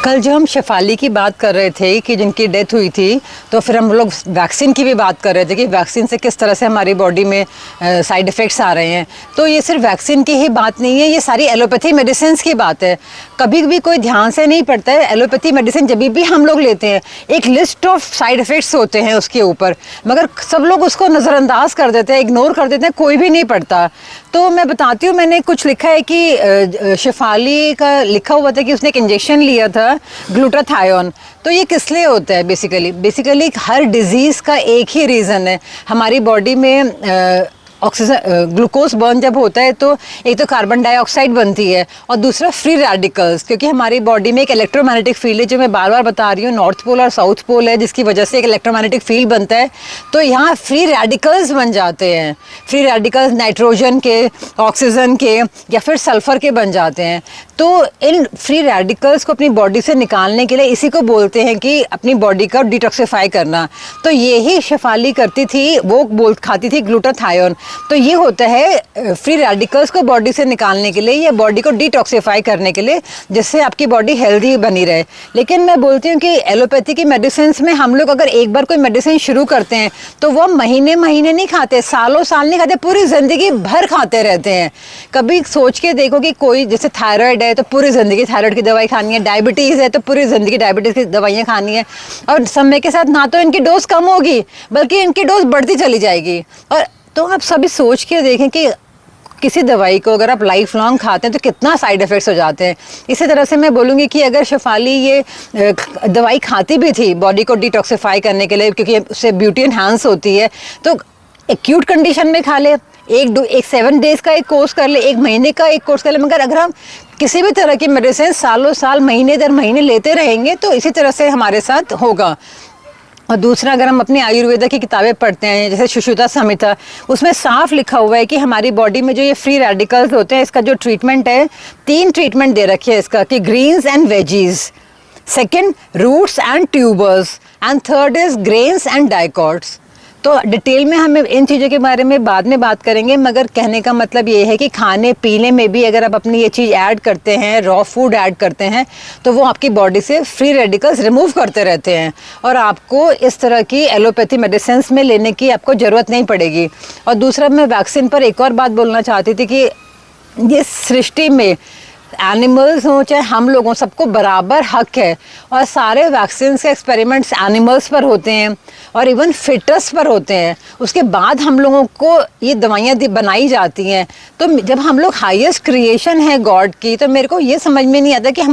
कल जो हम शेफाली की बात कर रहे थे कि जिनकी डेथ हुई थी, तो फिर हम लोग वैक्सीन की भी बात कर रहे थे कि वैक्सीन से किस तरह से हमारी बॉडी में साइड इफ़ेक्ट्स आ रहे हैं। तो ये सिर्फ वैक्सीन की ही बात नहीं है, ये सारी एलोपैथी मेडिसिन की बात है। कभी भी कोई ध्यान से नहीं पड़ता है। एलोपैथी मेडिसिन जब भी हम लोग लेते हैं, एक लिस्ट ऑफ साइड इफ़ेक्ट्स होते हैं उसके ऊपर, मगर सब लोग उसको नज़रअंदाज कर देते हैं, इग्नोर कर देते हैं, कोई भी नहीं पढ़ता। तो मैं बताती हूँ, मैंने कुछ लिखा है कि शेफाली का लिखा हुआ था कि उसने एक इंजेक्शन लिया था ग्लूटाथायोन। तो ये किस लिए होता है? बेसिकली हर डिजीज़ का एक ही रीज़न है। हमारी बॉडी में ऑक्सीजन ग्लूकोज बर्न जब होता है तो एक तो कार्बन डाइऑक्साइड बनती है और दूसरा फ्री रेडिकल्स, क्योंकि हमारी बॉडी में एक इलेक्ट्रोमैग्नेटिक फील्ड है, जो मैं बार बार बता रही हूँ, नॉर्थ पोल और साउथ पोल है, जिसकी वजह से एक इलेक्ट्रोमैग्नेटिक फील्ड बनता है। तो यहाँ फ्री रेडिकल्स बन जाते हैं। फ्री रेडिकल्स नाइट्रोजन के, ऑक्सीजन के या फिर सल्फर के बन जाते हैं। तो इन फ्री रेडिकल्स को अपनी बॉडी से निकालने के लिए इसी को बोलते हैं कि अपनी बॉडी का डिटॉक्सिफाई करना। तो यही शेफाली करती थी, वो खाती थी ग्लूटाथायोन। तो ये होता है फ्री रेडिकल्स को बॉडी से निकालने के लिए या बॉडी को डिटॉक्सिफाई करने के लिए, जिससे आपकी बॉडी हेल्दी बनी रहे। लेकिन मैं बोलती हूँ कि एलोपैथी की मेडिसिन में हम लोग अगर एक बार कोई मेडिसिन शुरू करते हैं तो वो महीने महीने नहीं खाते, सालों साल नहीं खाते, पूरी ज़िंदगी भर खाते रहते हैं। कभी सोच के देखो कि कोई जैसे थायराइड है तो पूरी ज़िंदगी थायराइड की दवाई खानी है, डायबिटीज़ है तो पूरी ज़िंदगी डायबिटीज़ की दवाइयाँ खानी है, और समय के साथ ना तो इनकी डोज कम होगी बल्कि इनकी डोज बढ़ती चली जाएगी। और तो आप सभी सोच के देखें कि किसी दवाई को अगर आप लाइफ लॉन्ग खाते हैं तो कितना साइड इफ़ेक्ट्स हो जाते हैं। इसी तरह से मैं बोलूँगी कि अगर शेफाली ये दवाई खाती भी थी बॉडी को डिटॉक्सिफाई करने के लिए, क्योंकि उससे ब्यूटी एनहांस होती है, तो एक्यूट कंडीशन में खा ले, एक 7 डेज़ का एक कोर्स कर ले, 1 महीने का एक कोर्स कर ले। मगर अगर हम किसी भी तरह की मेडिसिन सालों साल, महीने दर महीने लेते रहेंगे तो इसी तरह से हमारे साथ होगा। और दूसरा, अगर हम अपनी आयुर्वेदा की किताबें पढ़ते हैं, जैसे सुश्रुता संहिता, उसमें साफ लिखा हुआ है कि हमारी बॉडी में जो ये फ्री रेडिकल्स होते हैं, इसका जो ट्रीटमेंट है, 3 ट्रीटमेंट दे रखे हैं इसका, कि greens and veggies, second roots and tubers, and third is grains and dicots. तो डिटेल में हमें इन चीज़ों के बारे में बाद में बात करेंगे, मगर कहने का मतलब ये है कि खाने पीने में भी अगर आप अपनी ये चीज़ ऐड करते हैं, रॉ फूड ऐड करते हैं, तो वो आपकी बॉडी से फ्री रेडिकल्स रिमूव करते रहते हैं और आपको इस तरह की एलोपैथी मेडिसिन में लेने की आपको ज़रूरत नहीं पड़ेगी। और दूसरा, मैं वैक्सीन पर एक और बात बोलना चाहती थी कि ये सृष्टि में एनिमल्स हों चाहे हम लोगों, सबको बराबर हक है। और सारे वैक्सीन के एक्सपेरिमेंट्स एनिमल्स पर होते हैं और इवन फिटस पर होते हैं, उसके बाद हम लोगों को ये दवाइयाँ बनाई जाती हैं। तो जब हम लोग हाईएस्ट क्रिएशन है गॉड की, तो मेरे को ये समझ में नहीं आता कि हम